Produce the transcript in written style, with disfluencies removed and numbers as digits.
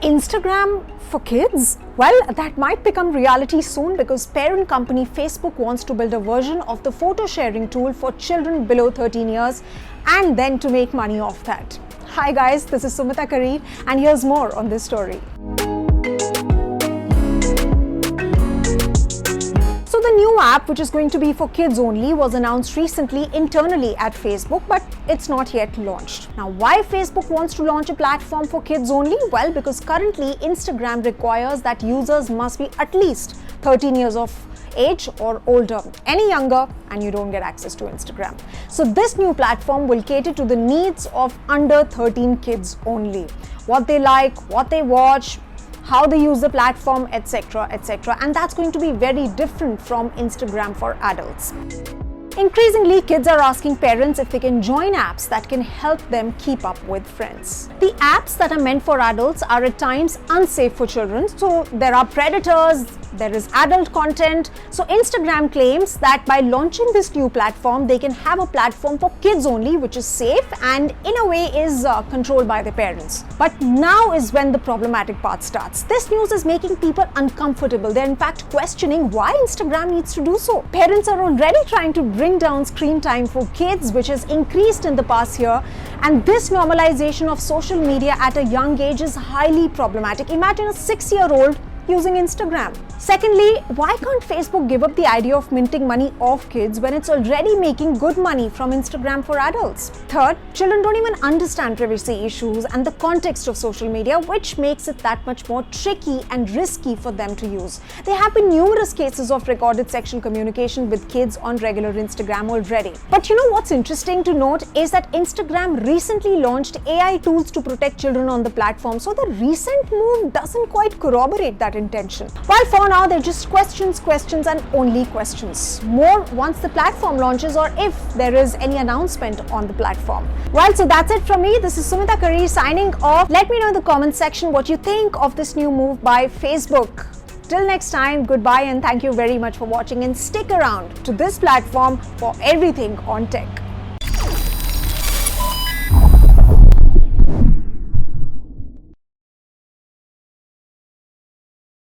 Instagram for kids? Well, that might become reality soon because parent company Facebook wants to build a version of the photo sharing tool for children below 13 years and then to make money off that. Hi guys, this is Sumita Kareer and here's more on this story. So the new app, which is going to be for kids only, was announced recently internally at Facebook, but it's not yet launched. Now, why Facebook wants to launch a platform for kids only? Well, because currently Instagram requires that users must be at least 13 years of age or older. Any younger and you don't get access to Instagram. So this new platform will cater to the needs of under 13 kids only. What they like, what they watch, how they use the platform, etc., etc. And that's going to be very different from Instagram for adults. Increasingly, kids are asking parents if they can join apps that can help them keep up with friends. The apps that are meant for adults are at times unsafe for children. So there are predators, there is adult content. So Instagram claims that by launching this new platform, they can have a platform for kids only, which is safe and in a way is controlled by the parents. But now is when the problematic part starts. This news is making people uncomfortable. They're in fact questioning why Instagram needs to do so. Parents are already trying to bring down screen time for kids, which has increased in the past year, and this normalization of social media at a young age is highly problematic. Imagine a 6-year-old using Instagram. Secondly, why can't Facebook give up the idea of minting money off kids when it's already making good money from Instagram for adults? Third, children don't even understand privacy issues and the context of social media, which makes it that much more tricky and risky for them to use. There have been numerous cases of recorded sexual communication with kids on regular Instagram already. But you know what's interesting to note is that Instagram recently launched AI tools to protect children on the platform, so the recent move doesn't quite corroborate that intention. While for now they're just questions and only questions. More once the platform launches or if there is any announcement on the platform. Well, so that's it from me. This is Sumita Kareer signing off. Let me know in the comment section what you think of this new move by Facebook. Till next time, goodbye and thank you very much for watching, and stick around to this platform for everything on tech.